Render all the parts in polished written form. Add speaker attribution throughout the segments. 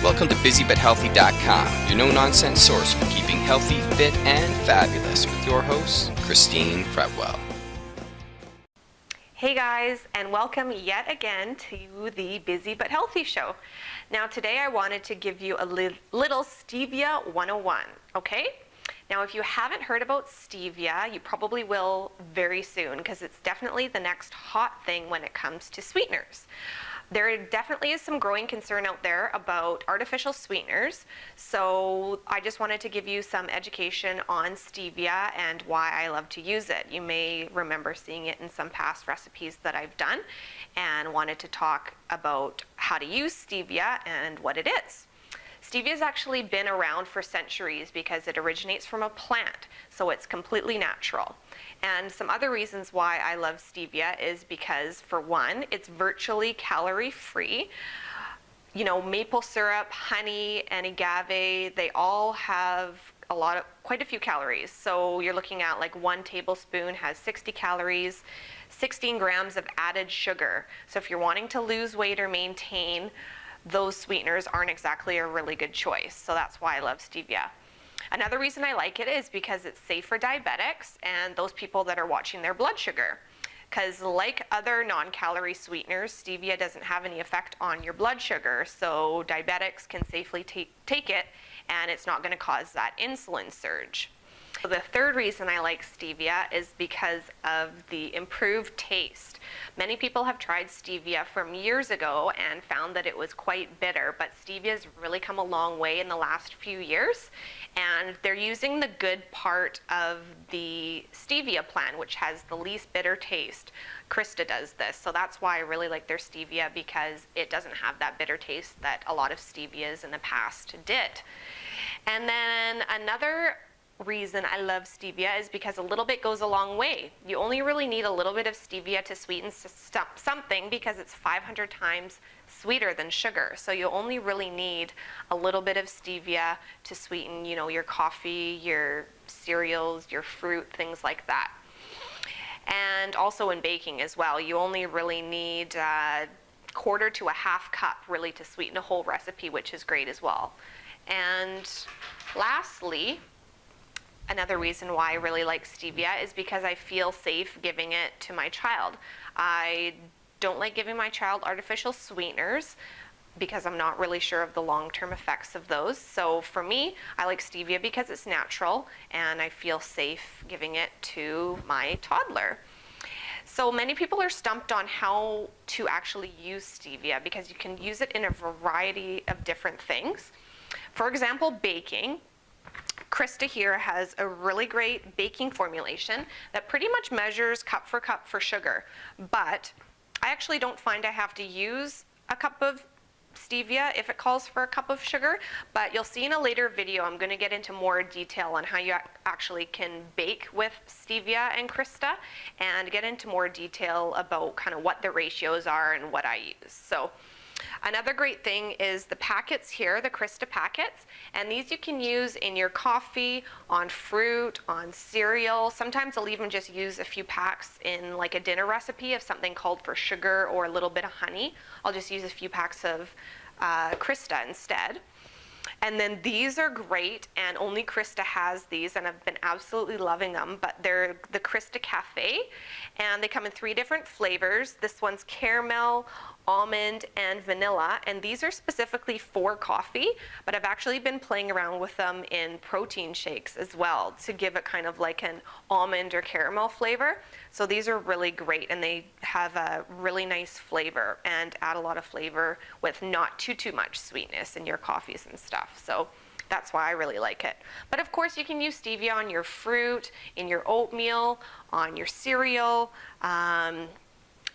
Speaker 1: Welcome to BusyButHealthy.com, your no-nonsense source for keeping healthy, fit, and fabulous with your host, Kristine Fretwell.
Speaker 2: Hey guys, and welcome yet again to the Busy But Healthy show. Now today I wanted to give you a little Stevia 101, okay? Now if you haven't heard about Stevia, you probably will very soon because it's definitely the next hot thing when it comes to sweeteners. There definitely is some growing concern out there about artificial sweeteners, so I just wanted to give you some education on stevia and why I love to use it. You may remember seeing it in some past recipes that I've done and wanted to talk about how to use stevia and what it is. Stevia has actually been around for centuries because it originates from a plant, so it's completely natural. And some other reasons why I love stevia is because, for one, it's virtually calorie-free. You know, maple syrup, honey, and agave, they all have quite a few calories. So you're looking at like 1 tablespoon has 60 calories, 16 grams of added sugar. So if you're wanting to lose weight or maintain, those sweeteners aren't exactly a really good choice. So that's why I love stevia. Another reason I like it is because it's safe for diabetics and those people that are watching their blood sugar. Because like other non-calorie sweeteners, stevia doesn't have any effect on your blood sugar, so diabetics can safely take it and it's not going to cause that insulin surge. The third reason I like stevia is because of the improved taste. Many people have tried stevia from years ago and found that it was quite bitter, but stevia's really come a long way in the last few years, and they're using the good part of the stevia plant, which has the least bitter taste. Krista does this, so that's why I really like their stevia, because it doesn't have that bitter taste that a lot of stevias in the past did. And then another reason I love stevia is because a little bit goes a long way. You only really need a little bit of stevia to sweeten something because it's 500 times sweeter than sugar. So you only really need a little bit of stevia to sweeten, you know, your coffee, your cereals, your fruit, things like that. And also in baking as well, you only really need a quarter to a half cup really to sweeten a whole recipe, which is great as well. And lastly, another reason why I really like stevia is because I feel safe giving it to my child. I don't like giving my child artificial sweeteners because I'm not really sure of the long-term effects of those. So for me, I like stevia because it's natural and I feel safe giving it to my toddler. So many people are stumped on how to actually use stevia because you can use it in a variety of different things. For example, baking. Krista here has a really great baking formulation that pretty much measures cup for sugar, but I actually don't find I have to use a cup of stevia if it calls for a cup of sugar, but you'll see in a later video I'm going to get into more detail on how you actually can bake with stevia and Krista and get into more detail about kind of what the ratios are and what I use. So another great thing is the packets here, the Krista packets, and these you can use in your coffee, on fruit, on cereal. Sometimes I'll even just use a few packs in like a dinner recipe if something called for sugar or a little bit of honey. I'll just use a few packs of Krista instead. And then these are great, and only Krista has these, and I've been absolutely loving them, but they're the Krista Cafe, and they come in 3 different flavors. This one's caramel, almond, and vanilla, and these are specifically for coffee, but I've actually been playing around with them in protein shakes as well to give it kind of like an almond or caramel flavor. So these are really great, and they have a really nice flavor and add a lot of flavor with not too much sweetness in your coffees and stuff. So that's why I really like it. But of course you can use stevia on your fruit, in your oatmeal, on your cereal,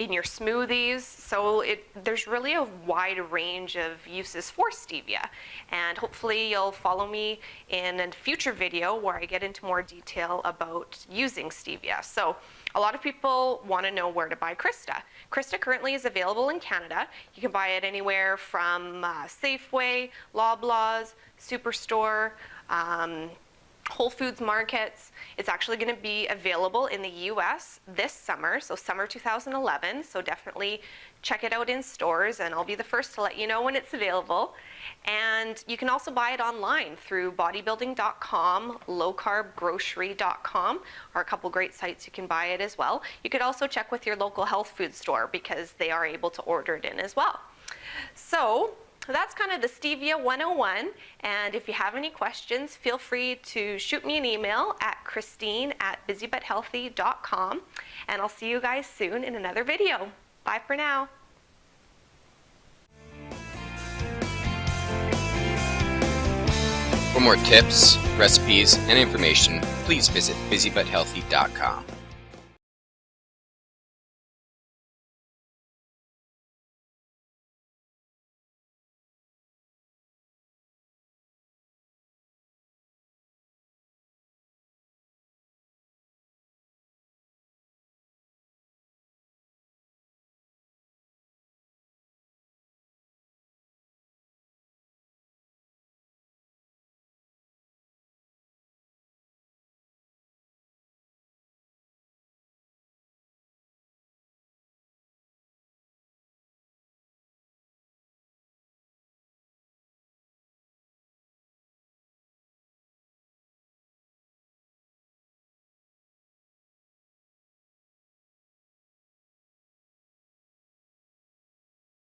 Speaker 2: in your smoothies. So there's really a wide range of uses for stevia, and hopefully you'll follow me in a future video where I get into more detail about using stevia. So a lot of people want to know where to buy Krista. Krista currently is available in Canada. You can buy it anywhere from Safeway, Loblaws, Superstore, Whole Foods markets. It's actually going to be available in the US this summer, so summer 2011. So definitely check it out in stores, and I'll be the first to let you know when it's available. And you can also buy it online through bodybuilding.com, lowcarbgrocery.com, or a couple great sites you can buy it as well. You could also check with your local health food store because they are able to order it in as well. So that's kind of the Stevia 101, and if you have any questions, feel free to shoot me an email at Kristine@busybuthealthy.com, and I'll see you guys soon in another video. Bye for now.
Speaker 1: For more tips, recipes, and information, please visit busybuthealthy.com.